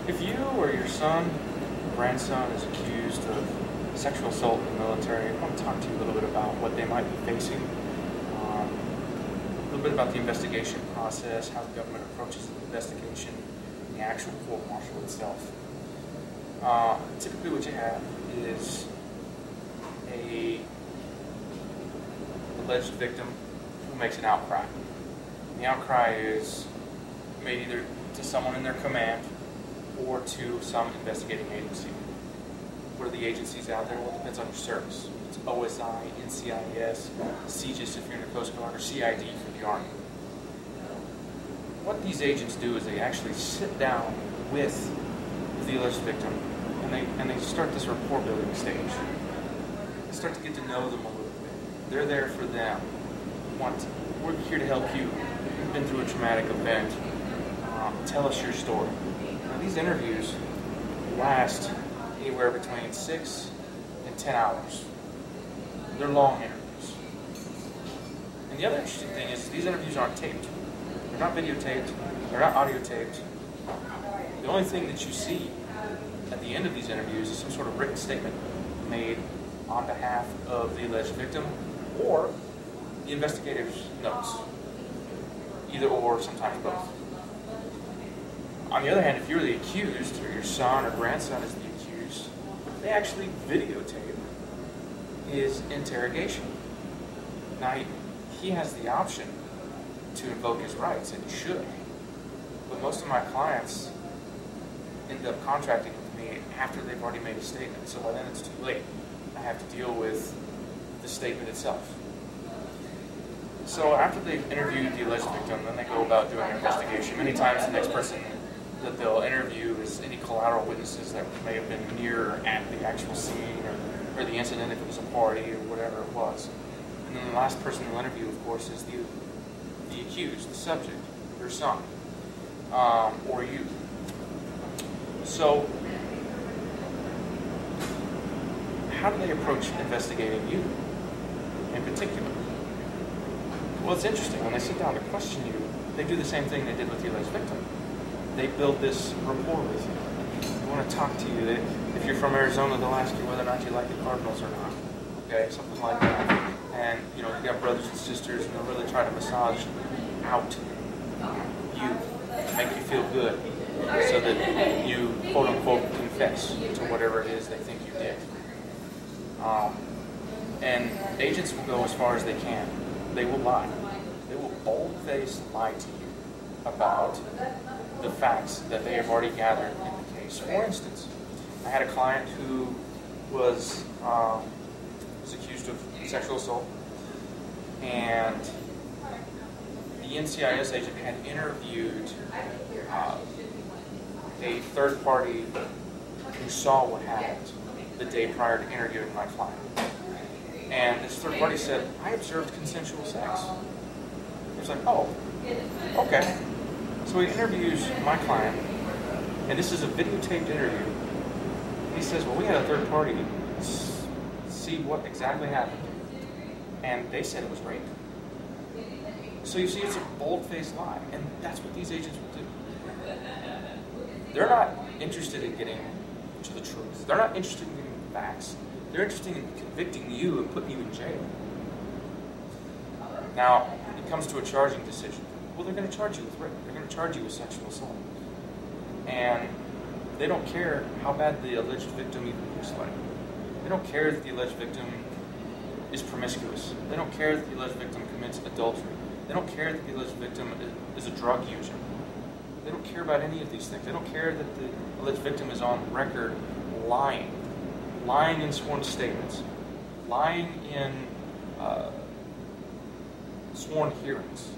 If you or your son or grandson is accused of sexual assault in the military, I want to talk to you a little bit about what they might be facing, a little bit about the investigation process, how the government approaches the investigation, and the actual court-martial itself. Typically what you have is a alleged victim who makes an outcry. And the outcry is made either to someone in their command or to some investigating agency. What are the agencies out there? Well, it depends on your service. It's OSI, NCIS, CGIS if you're in the Coast Guard, or CID for the Army. What these agents do is they actually sit down with the alleged victim and they start this rapport building stage. They start to get to know them a little bit. They're there for them. We're here to help you. You've been through a traumatic event. Tell us your story. Now, these interviews last anywhere between 6 and 10 hours. They're long interviews. And the other interesting thing is these interviews aren't taped. They're not videotaped. They're not audio taped. The only thing that you see at the end of these interviews is some sort of written statement made on behalf of the alleged victim or the investigator's notes. Either or, sometimes both. On the other hand, if you're the accused, or your son or grandson is the accused, they actually videotape his interrogation. Now, he has the option to invoke his rights, and he should. But most of my clients end up contracting with me after they've already made a statement, so by then it's too late. I have to deal with the statement itself. So after they've interviewed the alleged victim, then they go about doing an investigation. Many times the next person that they'll interview is any collateral witnesses that may have been near or at the actual scene or the incident if it was a party or whatever it was. And then the last person they'll interview, of course, is the accused, the subject, your son, or you. So how do they approach investigating you in particular? Well, it's interesting. When they sit down to question you, they do the same thing they did with the alleged victim. They build this rapport with you. They want to talk to you. If you're from Arizona, they'll ask you whether or not you like the Cardinals or not. Okay, something like that. And, you know, you've got brothers and sisters, and they'll really try to massage out you, make you feel good, so that you, quote-unquote, confess to whatever it is they think you did. And agents will go as far as they can. They will lie. They will bold-faced lie to you about the facts that they have already gathered in the case. For instance, I had a client who was accused of sexual assault, and the NCIS agent had interviewed a third party who saw what happened the day prior to interviewing my client. And this third party said, I observed consensual sex. He was like, oh, okay. So he interviews my client, and this is a videotaped interview. He says, well, we had a third party see what exactly happened, and they said it was rape. So you see, it's a bold-faced lie, and that's what these agents will do. They're not interested in getting to the truth. They're not interested in getting the facts. They're interested in convicting you and putting you in jail. Now, it comes to a charging decision. Well, they're going to charge you with rape. They're going to charge you with sexual assault. And they don't care how bad the alleged victim even looks like. They don't care that the alleged victim is promiscuous. They don't care that the alleged victim commits adultery. They don't care that the alleged victim is a drug user. They don't care about any of these things. They don't care that the alleged victim is on record lying. Lying in sworn statements. Lying in sworn hearings.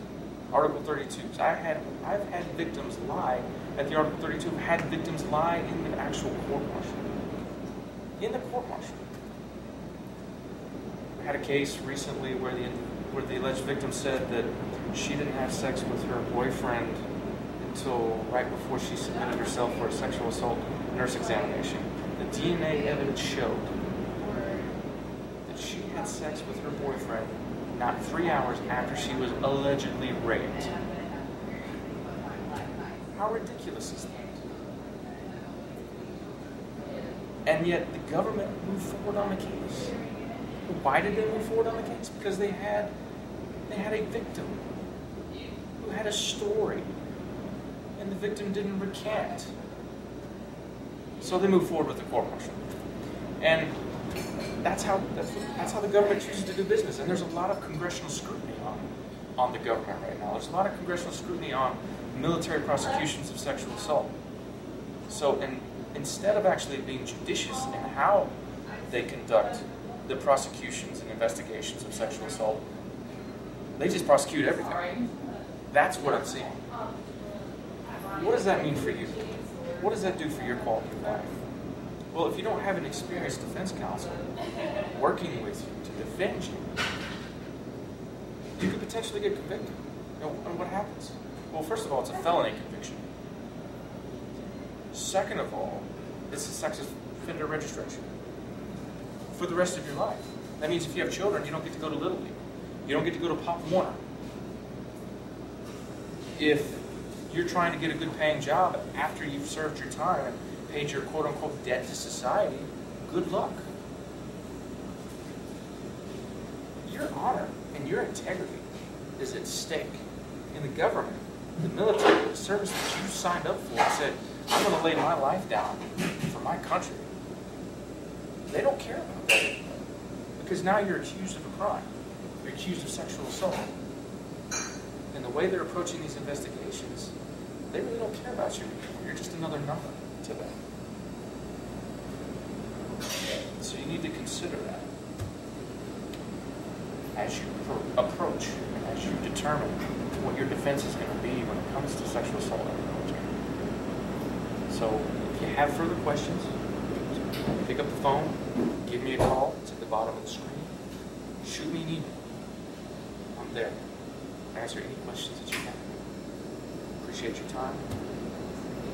Article 32. I've had victims lie at the Article 32. I've had victims lie in the actual court-martial. In the court-martial. I had a case recently where the alleged victim said that she didn't have sex with her boyfriend until right before she submitted herself for a sexual assault nurse examination. The DNA evidence showed that she had sex with her boyfriend not 3 hours after she was allegedly raped. How ridiculous is that? And yet the government moved forward on the case. Why did they move forward on the case? Because they had a victim who had a story, and the victim didn't recant. So they moved forward with the court-martial. And that's how the government chooses to do business. And there's a lot of congressional scrutiny on the government right now. There's a lot of congressional scrutiny on military prosecutions of sexual assault. So instead of actually being judicious in how they conduct the prosecutions and investigations of sexual assault, they just prosecute everything. That's what I'm seeing. What does that mean for you? What does that do for your quality of life? Well, if you don't have an experienced defense counsel working with you to defend you, you could potentially get convicted. And what happens? Well, first of all, it's a felony conviction. Second of all, it's a sex offender registration for the rest of your life. That means if you have children, you don't get to go to Little League. You don't get to go to Pop Warner. If you're trying to get a good paying job after you've served your time and paid your quote-unquote debt to society, good luck. Your honor and your integrity is at stake. In the government, the military, the service that you signed up for and said, I'm going to lay my life down for my country. They don't care about that anymore. Because now you're accused of a crime. You're accused of sexual assault. And the way they're approaching these investigations, they really don't care about you anymore. You're just another number to them. So you need to consider that as you approach and as you determine what your defense is going to be when it comes to sexual assault in the military. So if you have further questions, pick up the phone, give me a call. It's at the bottom of the screen. Shoot me an email. I'm there. Answer any questions that you have. Appreciate your time.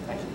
Thank you.